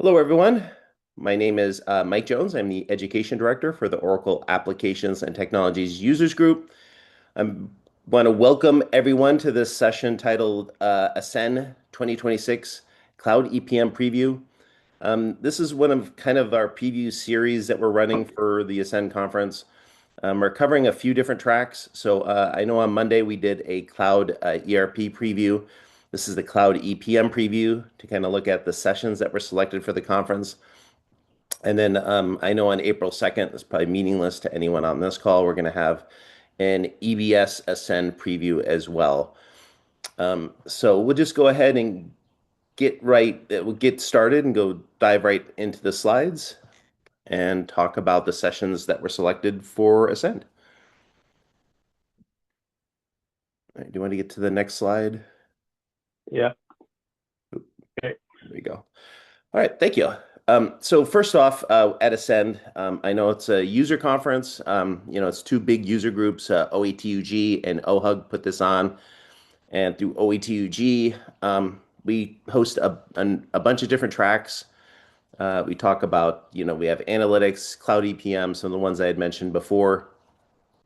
Hello, everyone. My name is Mike Jones. I'm the Education Director for the Oracle Applications and Technologies Users Group. I want to welcome everyone to this session titled Ascend 2026 Cloud EPM Preview. This is one of kind of our preview series that we're running for the Ascend conference. We're covering a few different tracks. I know on Monday we did a Cloud ERP preview. This is the Cloud EPM preview to kind of look at the sessions that were selected for the conference. And then I know on April 2nd, it's probably meaningless to anyone on this call, we're going to have an EBS Ascend preview as well. So we'll just go ahead and we'll get started and go dive right into the slides and talk about the sessions that were selected for Ascend. All right, do you want to get to the next slide? Yeah. Okay. There we go. All right, thank you. So first off, at Ascend, I know it's a user conference. It's two big user groups, OETUG and OHUG put this on. And through OETUG, we host a bunch of different tracks. We talk about, we have analytics, cloud EPM, some of the ones I had mentioned before.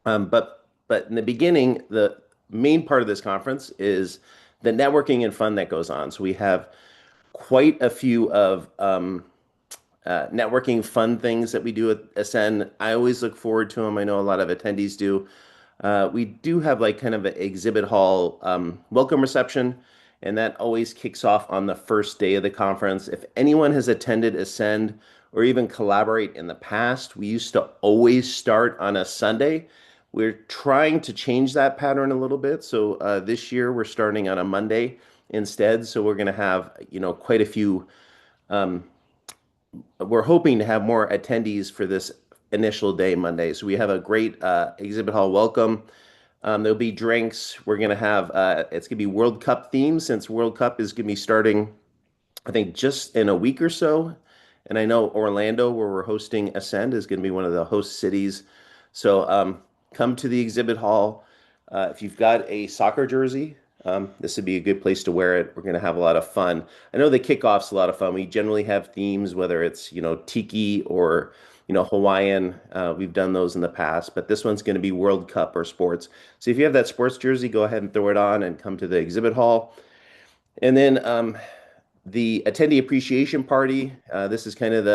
But in the beginning, the main part of this conference is the networking and fun that goes on. So we have quite a few of networking fun things that we do at Ascend. I always look forward to them. I know a lot of attendees do. We do have like kind of an exhibit hall welcome reception, and that always kicks off on the first day of the conference. If anyone has attended Ascend or even Collaborate in the past, we used to always start on a Sunday. We're trying to change that pattern a little bit. So this year we're starting on a Monday instead. So we're going to have, quite a few. Um, we're hoping to have more attendees for this initial day Monday. So we have a great exhibit hall welcome. There'll be drinks. We're going to have, it's going to be World Cup theme since World Cup is going to be starting, I think, just in a week or so. And I know Orlando, where we're hosting Ascend, is going to be one of the host cities. So come to the exhibit hall. If you've got a soccer jersey, this would be a good place to wear it. We're going to have a lot of fun. I know the kickoff's a lot of fun. We generally have themes, whether it's, tiki or, Hawaiian. We've done those in the past, but this one's going to be World Cup or sports. So if you have that sports jersey, go ahead and throw it on and come to the exhibit hall. And then the attendee appreciation party. This is kind of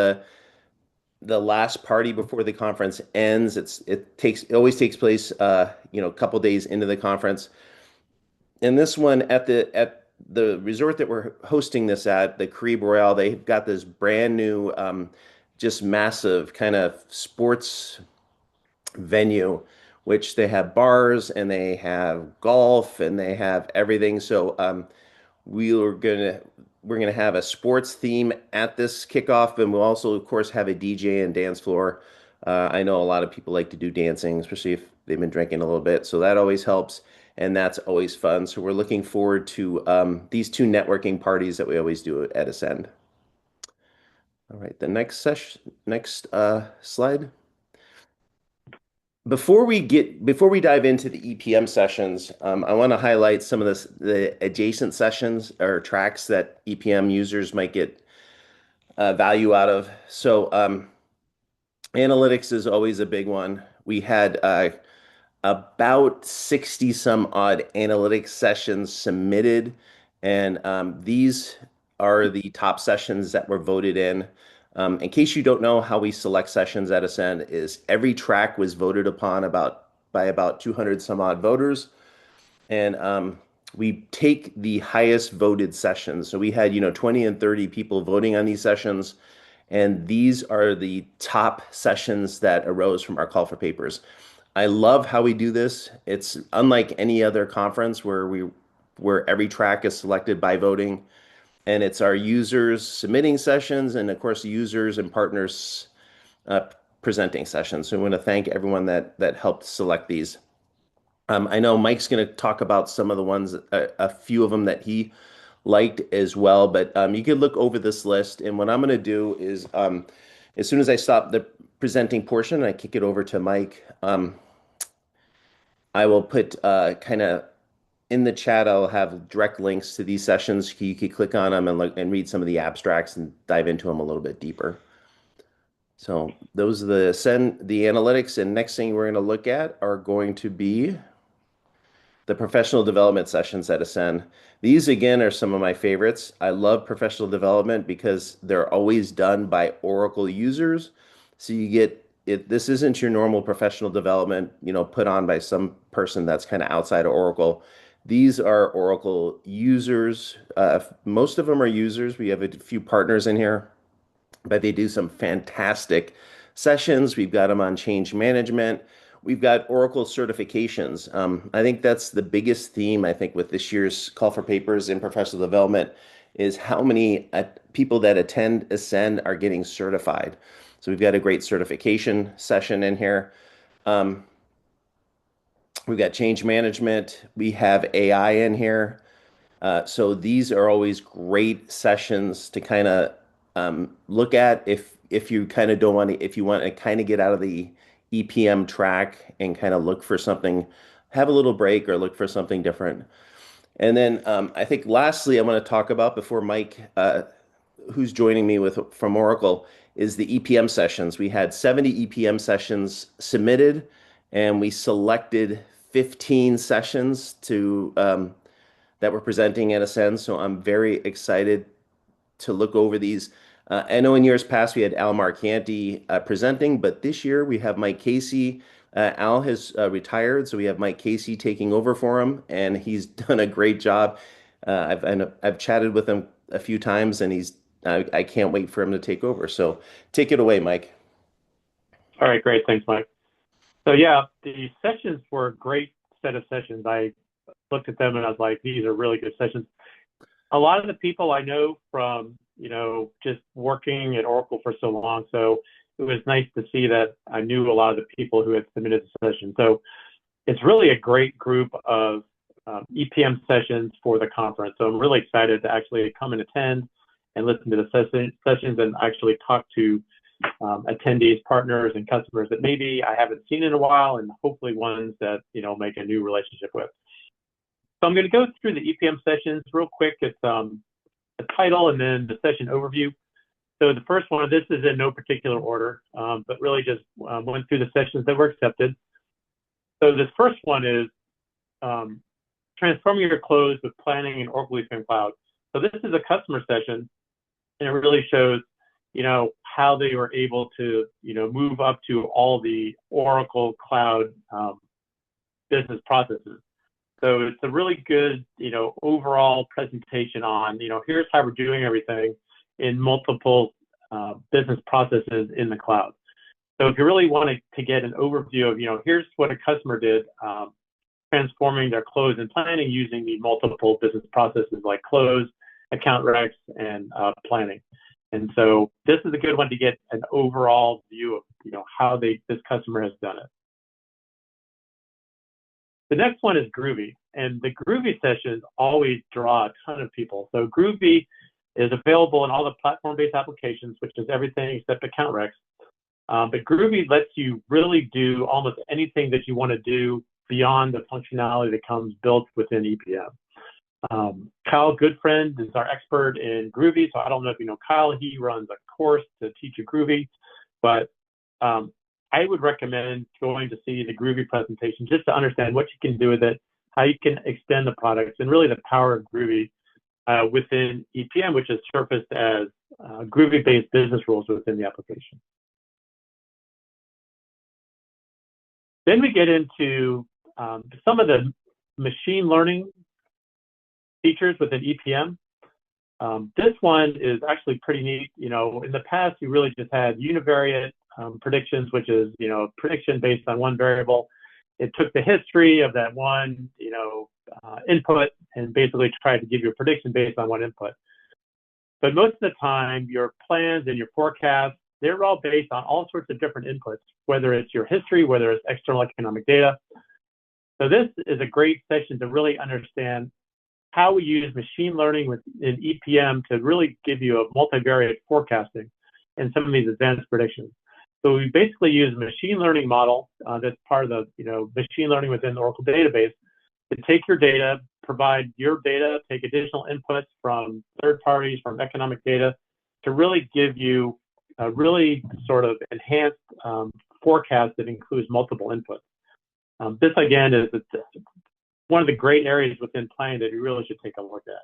the last party before the conference ends. It always takes place a couple days into the conference. And this one at the resort that we're hosting this at, the Caribe Royale, they've got this brand new just massive kind of sports venue, which they have bars and they have golf and they have everything. So we are gonna we're gonna have a sports theme at this kickoff, and we'll also, of course, have a DJ and dance floor. I know a lot of people like to do dancing, especially if they've been drinking a little bit, so that always helps, and that's always fun. So we're looking forward to these two networking parties that we always do at Ascend. All right, the next slide. Before we dive into the EPM sessions, I want to highlight some of the adjacent sessions or tracks that EPM users might get value out of. So analytics is always a big one. We had about 60 some odd analytics sessions submitted, and these are the top sessions that were voted in. In case you don't know how we select sessions at Ascend, is every track was voted upon by about 200 some odd voters, and we take the highest voted sessions. So we had 20 and 30 people voting on these sessions, and these are the top sessions that arose from our call for papers. I love how we do this. It's unlike any other conference where every track is selected by voting, and it's our users submitting sessions, and of course users and partners uh, presenting sessions. So I want to thank everyone that helped select these. I know Mike's going to talk about some of the ones, a few of them that he liked as well, but you can look over this list. And what I'm going to do is, as soon as I stop the presenting portion and I kick it over to Mike, I will put kind of in the chat, I'll have direct links to these sessions. You could click on them and look and read some of the abstracts and dive into them a little bit deeper. So those are the analytics, and next thing we're going to look at are going to be the professional development sessions at Ascend. These again are some of my favorites. I love professional development because they're always done by Oracle users. So you get it, this isn't your normal professional development, put on by some person that's kind of outside of Oracle. These are Oracle users. Most of them are users. We have a few partners in here, but they do some fantastic sessions. We've got them on change management. We've got Oracle certifications. I think that's the biggest theme, I think, with this year's call for papers in professional development is how many people that attend Ascend are getting certified. So we've got a great certification session in here. Um, we've got change management. We have AI in here. So these are always great sessions to kind of look at if you kind of don't want to if you want to kind of get out of the EPM track and kind of look for something, have a little break or look for something different. And then I think lastly, I want to talk about before Mike, who's joining me with from Oracle, is the EPM sessions. We had 70 EPM sessions submitted, and we selected 15 sessions to that we're presenting at Ascend. So I'm very excited to look over these. I know in years past we had Al Marcanti presenting, but this year we have Mike Casey. Al has retired, so we have Mike Casey taking over for him, and he's done a great job. I've chatted with him a few times, and I can't wait for him to take over. So take it away, Mike. All right, great. Thanks, Mike. So yeah, the sessions were a great set of sessions. I looked at them and I was like, these are really good sessions. A lot of the people I know from, just working at Oracle for so long. So it was nice to see that I knew a lot of the people who had submitted the session. So it's really a great group of EPM sessions for the conference. So I'm really excited to actually come and attend and listen to the sessions and actually talk to attendees, partners, and customers that maybe I haven't seen in a while, and hopefully ones that make a new relationship with. So I'm going to go through the EPM sessions real quick. It's a title and then the session overview. So the first one, this is in no particular order, but really just went through the sessions that were accepted. So this first one is transforming your close with planning in Oracle EPM Cloud. So this is a customer session, and it really shows how they were able to move up to all the Oracle Cloud business processes. So it's a really good overall presentation on here's how we're doing everything in multiple business processes in the cloud. So if you really wanted to get an overview of here's what a customer did, transforming their close and planning using the multiple business processes like close, account recs, and planning. And so this is a good one to get an overall view of how this customer has done it. The next one is Groovy, and the Groovy sessions always draw a ton of people. So Groovy is available in all the platform-based applications, which is everything except account recs. But Groovy lets you really do almost anything that you want to do beyond the functionality that comes built within EPM. Kyle Goodfriend is our expert in Groovy. So I don't know if you know Kyle. He runs a course to teach you Groovy, but I would recommend going to see the Groovy presentation just to understand what you can do with it, how you can extend the products, and really the power of Groovy within EPM, which is surfaced as Groovy-based business rules within the application. Then we get into some of the machine learning features within EPM. This one is actually pretty neat. In the past, you really just had univariate predictions, which is, prediction based on one variable. It took the history of that one, input and basically tried to give you a prediction based on one input. But most of the time, your plans and your forecasts, they're all based on all sorts of different inputs, whether it's your history, whether it's external economic data. So this is a great session to really understand how we use machine learning in EPM to really give you a multivariate forecasting and some of these advanced predictions. So we basically use a machine learning model that's part of the machine learning within the Oracle database to take your data, provide your data, take additional inputs from third parties, from economic data, to really give you a really sort of enhanced forecast that includes multiple inputs. This, again, is one of the great areas within planning that you really should take a look at.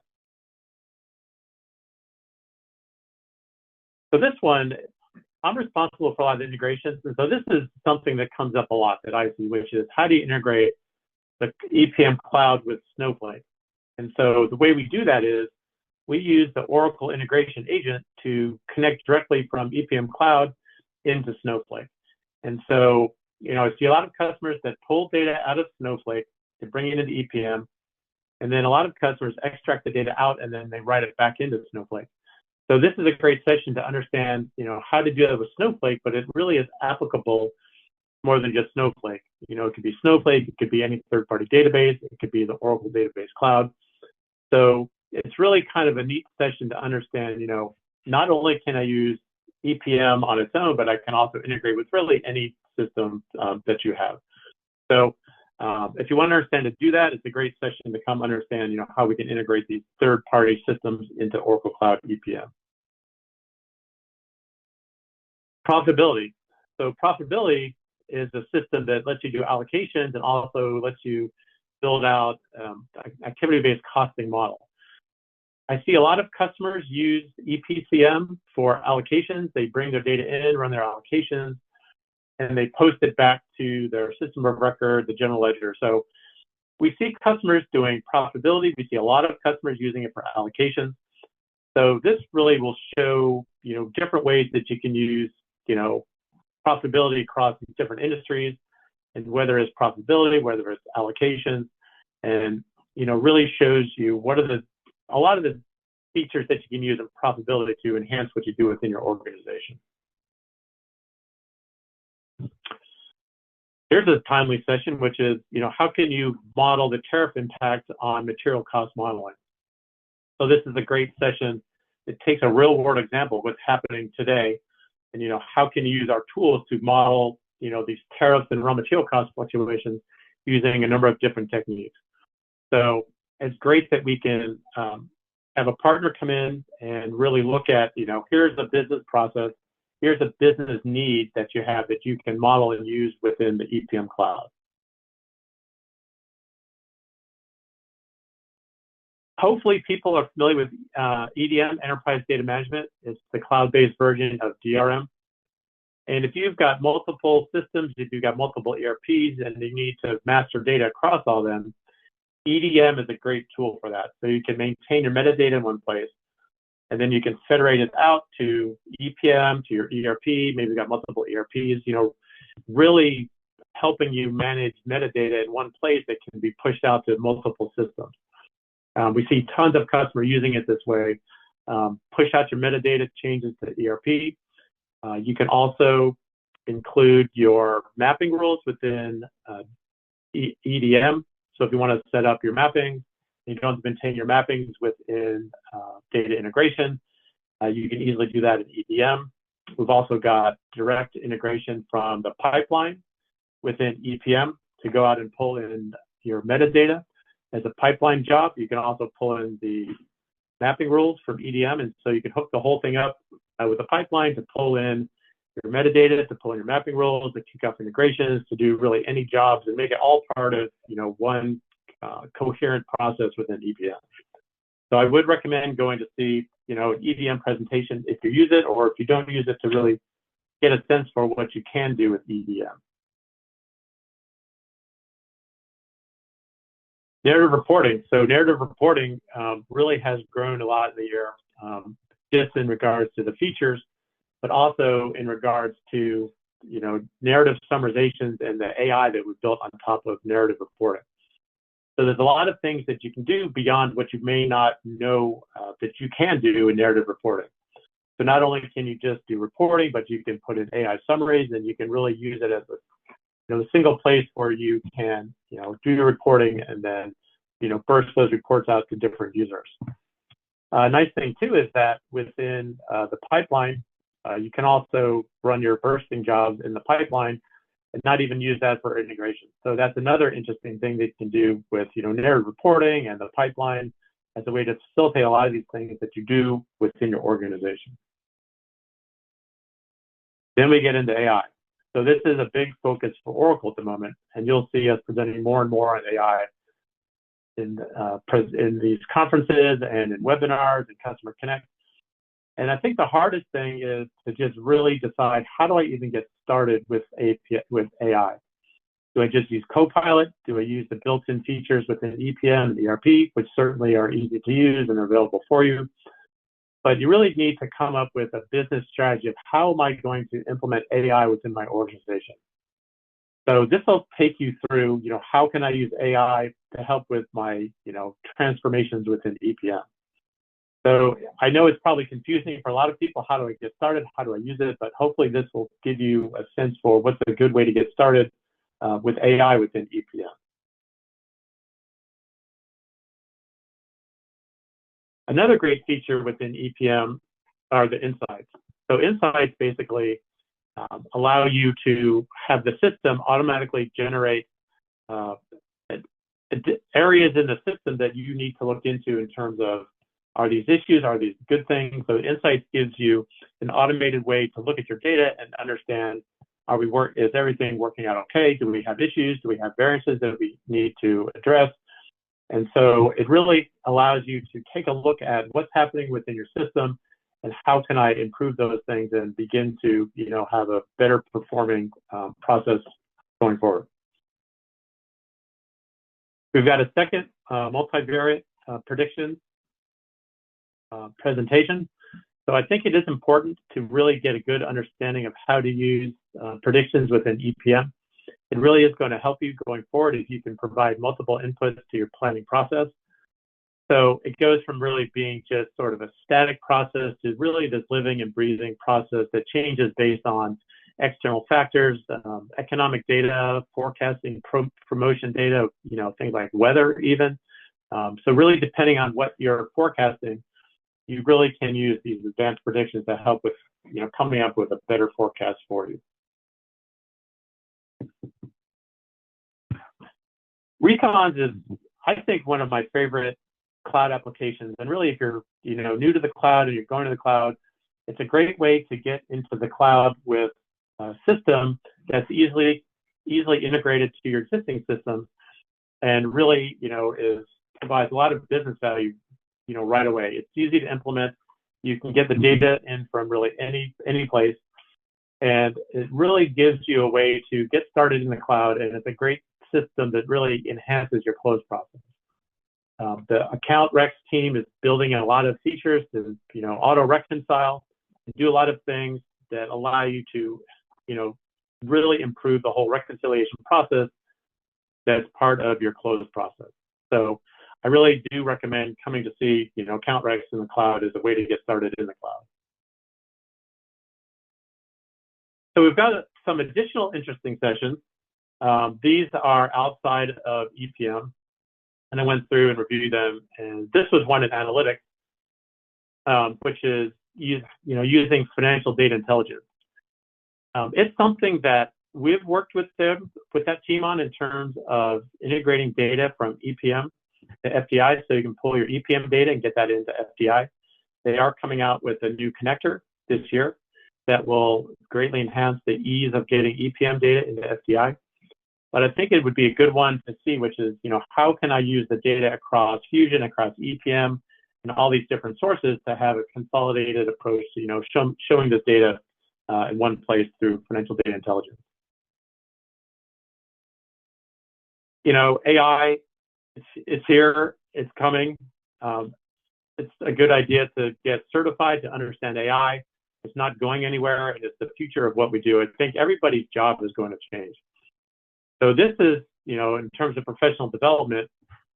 So this one, I'm responsible for a lot of integrations. And so this is something that comes up a lot that I see, which is how do you integrate the EPM cloud with Snowflake? And so the way we do that is we use the Oracle integration agent to connect directly from EPM cloud into Snowflake. And so, I see a lot of customers that pull data out of Snowflake to bring it into EPM. And then a lot of customers extract the data out and then they write it back into Snowflake. So this is a great session to understand, how to do that with Snowflake, but it really is applicable more than just Snowflake. It could be Snowflake, it could be any third-party database, it could be the Oracle Database Cloud. So it's really kind of a neat session to understand, not only can I use EPM on its own, but I can also integrate with really any system that you have. So if you want to understand to do that, it's a great session to come understand, how we can integrate these third-party systems into Oracle Cloud EPM. Profitability. So profitability is a system that lets you do allocations and also lets you build out activity-based costing model. I see a lot of customers use EPCM for allocations. They bring their data in, run their allocations, and they post it back to their system of record, the general ledger. So we see customers doing profitability. We see a lot of customers using it for allocations. So this really will show, different ways that you can use, profitability across different industries, and whether it's profitability, whether it's allocations, and, really shows you what are a lot of the features that you can use in profitability to enhance what you do within your organization. Here's a timely session, which is, how can you model the tariff impact on material cost modeling? So this is a great session. It takes a real world example of what's happening today, and, how can you use our tools to model, these tariffs and raw material cost fluctuations using a number of different techniques. So it's great that we can have a partner come in and really look at, here's a business process, here's a business need that you have that you can model and use within the EPM cloud. Hopefully people are familiar with EDM, Enterprise Data Management. It's the cloud-based version of DRM. And if you've got multiple systems, if you've got multiple ERPs and you need to master data across all of them, EDM is a great tool for that. So you can maintain your metadata in one place, and then you can federate it out to EPM, to your ERP. Maybe you've got multiple ERPs, really helping you manage metadata in one place that can be pushed out to multiple systems. We see tons of customers using it this way. Push out your metadata changes to ERP. You can also include your mapping rules within EDM. So if you want to set up your mapping, you don't maintain your mappings within data integration, you can easily do that in EDM. We've also got direct integration from the pipeline within EPM to go out and pull in your metadata as a pipeline job. You can also pull in the mapping rules from EDM, and so you can hook the whole thing up with a pipeline to pull in your metadata, to pull in your mapping rules, to kick off integrations, to do really any jobs and make it all part of one coherent process within EPM. So I would recommend going to see an EDM presentation if you use it, or if you don't use it, to really get a sense for what you can do with EDM. Narrative reporting. So narrative reporting really has grown a lot in the year, just in regards to the features, but also in regards to narrative summarizations and the AI that was built on top of narrative reporting. So there's a lot of things that you can do beyond what you may not know that you can do in narrative reporting. So not only can you just do reporting, but you can put in AI summaries, and you can really use it as a single place where you can do your reporting and then burst those reports out to different users. Nice thing too is that within the pipeline, you can also run your bursting jobs in the pipeline, and not even use that for integration. So that's another interesting thing that you can do with, narrative reporting and the pipeline as a way to facilitate a lot of these things that you do within your organization. Then we get into AI. So this is a big focus for Oracle at the moment, and you'll see us presenting more and more on AI in these conferences and in webinars and Customer Connect. And I think the hardest thing is to just really decide, how do I even get started with AI? Do I just use Copilot? Do I use the built-in features within EPM and ERP, which certainly are easy to use and are available for you? But you really need to come up with a business strategy of, how am I going to implement AI within my organization? So this will take you through, how can I use AI to help with my, transformations within EPM? So I know it's probably confusing for a lot of people. How do I get started? How do I use it? But hopefully this will give you a sense for what's a good way to get started with AI within EPM. Another great feature within EPM are the insights. So insights basically allow you to have the system automatically generate areas in the system that you need to look into in terms of, are these issues, are these good things? So insights gives you an automated way to look at your data and understand, is everything working out okay? Do we have issues? Do we have variances that we need to address? And so it really allows you to take a look at what's happening within your system and how can I improve those things and begin to, have a better performing process going forward. We've got a second multivariate prediction presentation. So I think it is important to really get a good understanding of how to use predictions within EPM. It really is going to help you going forward if you can provide multiple inputs to your planning process. So it goes from really being just sort of a static process to really this living and breathing process that changes based on external factors, economic data, forecasting, promotion data, things like weather even. So really depending on what you're forecasting, you really can use these advanced predictions to help with, coming up with a better forecast for you. Recons is, I think, one of my favorite cloud applications. And really, if you're, new to the cloud and you're going to the cloud, it's a great way to get into the cloud with a system that's easily integrated to your existing system, and really, provides a lot of business value, right away. It's easy to implement. You can get the data in from really any place, and it really gives you a way to get started in the cloud. And it's a great system that really enhances your close process. The account recs team is building a lot of features to, auto reconcile and do a lot of things that allow you to, really improve the whole reconciliation process that's part of your close process. So I really do recommend coming to see, account recs in the cloud as a way to get started in the cloud. So we've got some additional interesting sessions. These are outside of EPM, and I went through and reviewed them. And this was one in analytics, which is using financial data intelligence. It's something that we've worked with that team on in terms of integrating data from EPM to FDI, so you can pull your EPM data and get that into FDI. They are coming out with a new connector this year that will greatly enhance the ease of getting EPM data into FDI. But I think it would be a good one to see, which is, how can I use the data across Fusion, across EPM, and all these different sources to have a consolidated approach to, showing this data in one place through financial data intelligence. AI, it's here, it's coming. It's a good idea to get certified to understand AI. It's not going anywhere, and it's the future of what we do. I think everybody's job is going to change. So this is, in terms of professional development,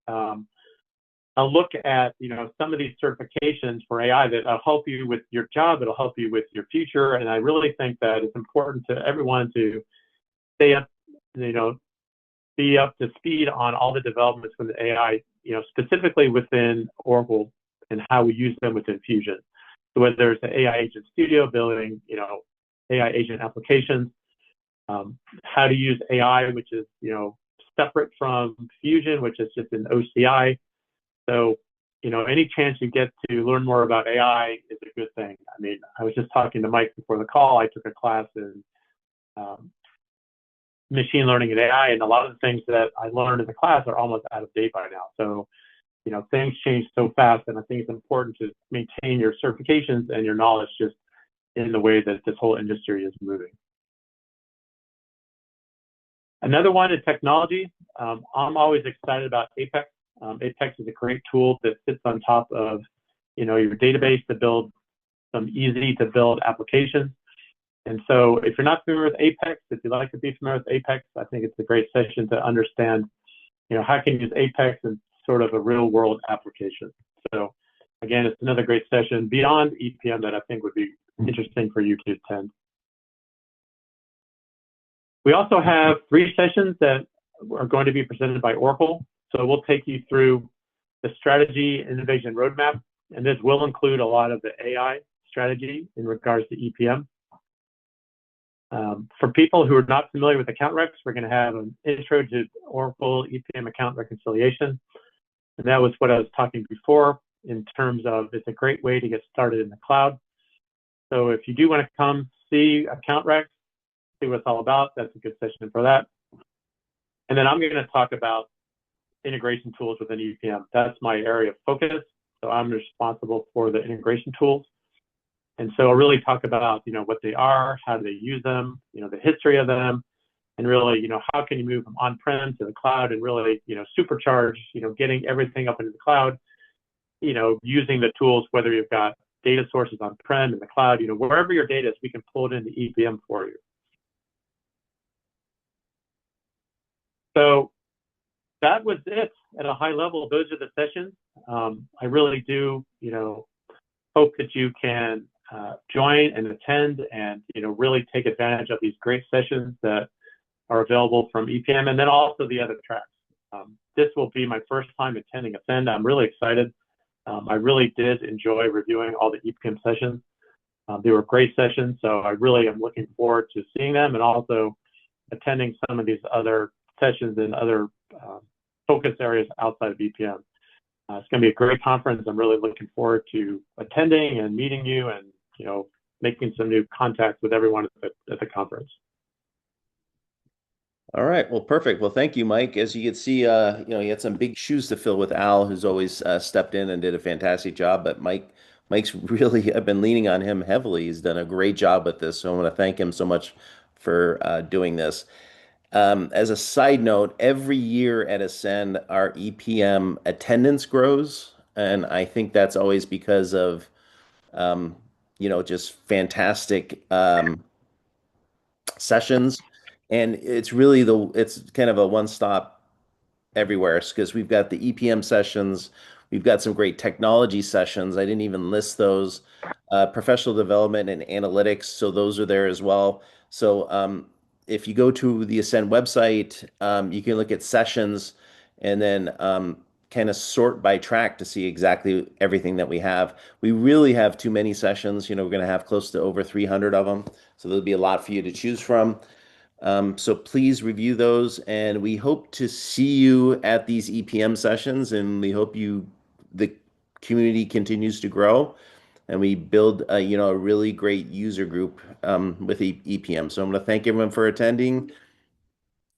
I'll look at, some of these certifications for AI that'll help you with your job, it'll help you with your future. And I really think that it's important to everyone to stay up, be up to speed on all the developments with the AI, specifically within Oracle and how we use them within Fusion. So whether it's the AI Agent Studio building, AI agent applications, how to use AI, which is separate from Fusion, which is just an OCI. So any chance you get to learn more about AI is a good thing. I mean, I was just talking to Mike before the call. I took a class in um, machine learning and AI, and a lot of the things that I learned in the class are almost out of date by now. So things change so fast, and I think it's important to maintain your certifications and your knowledge just in the way that this whole industry is moving. Another one is technology. I'm always excited about Apex. Apex is a great tool that sits on top of your database to build some easy to build applications. And so if you're not familiar with Apex, if you'd like to be familiar with Apex, I think it's a great session to understand, how can you use Apex in sort of a real world application. So again, it's another great session beyond EPM that I think would be interesting for you to attend. We also have 3 sessions that are going to be presented by Oracle. So we'll take you through the strategy innovation roadmap, and this will include a lot of the AI strategy in regards to EPM. For people who are not familiar with account recs, we're going to have an intro to Oracle EPM account reconciliation. And that was what I was talking before in terms of it's a great way to get started in the cloud. So if you do want to come see account recs, see what it's all about, that's a good session for that. And then I'm going to talk about integration tools within EPM. That's my area of focus. So I'm responsible for the integration tools. And so I'll really talk about, what they are, how do they use them, the history of them, and really, how can you move from on-prem to the cloud and really, supercharge, getting everything up into the cloud, using the tools, whether you've got data sources on-prem in the cloud, wherever your data is, we can pull it into EPM for you. So that was it at a high level. Those are the sessions. I really do, hope that you can join and attend and, really take advantage of these great sessions that are available from EPM and then also the other tracks. This will be my first time attending Ascend. I'm really excited. I really did enjoy reviewing all the EPM sessions. They were great sessions, so I really am looking forward to seeing them and also attending some of these other sessions in other focus areas outside of EPM. It's going to be a great conference. I'm really looking forward to attending and meeting you and, making some new contacts with everyone at the conference. All right. Well, perfect. Well, thank you, Mike. As you can see, you had some big shoes to fill with Al, who's always stepped in and did a fantastic job. But Mike's really, I've been leaning on him heavily. He's done a great job with this. So I want to thank him so much for doing this. As a side note, every year at Ascend, our EPM attendance grows. And I think that's always because of, um, just fantastic sessions. And it's kind of a one-stop everywhere because we've got the EPM sessions, we've got some great technology sessions. I didn't even list those. Professional development and analytics, so those are there as well. So if you go to the Ascend website, you can look at sessions and then kind of sort by track to see exactly everything that we have. We really have too many sessions. We're going to have close to over 300 of them, so there'll be a lot for you to choose from. So please review those, and we hope to see you at these EPM sessions, and we hope the community continues to grow, and we build a really great user group with EPM. So I'm going to thank everyone for attending.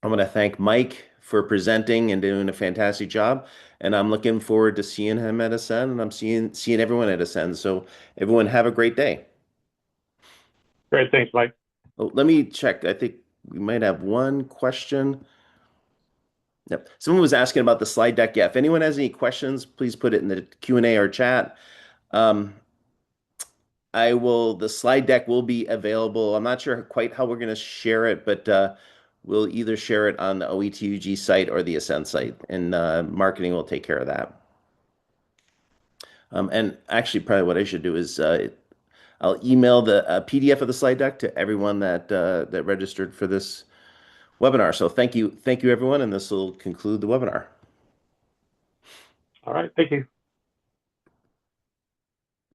I'm going to thank Mike for presenting and doing a fantastic job, and I'm looking forward to seeing him at Ascend, and I'm seeing everyone at Ascend. So everyone have a great day. Great. Thanks, Mike. Oh, let me check. I think we might have one question. Yep. Someone was asking about the slide deck. Yeah, if anyone has any questions, please put it in the Q&A or chat. Um, the slide deck will be available. I'm not sure quite how we're going to share it, but we'll either share it on the OETUG site or the Ascend site, and marketing will take care of that. And actually, probably what I should do is I'll email the PDF of the slide deck to everyone that registered for this webinar. So thank you everyone, and this will conclude the webinar. All right. Thank you.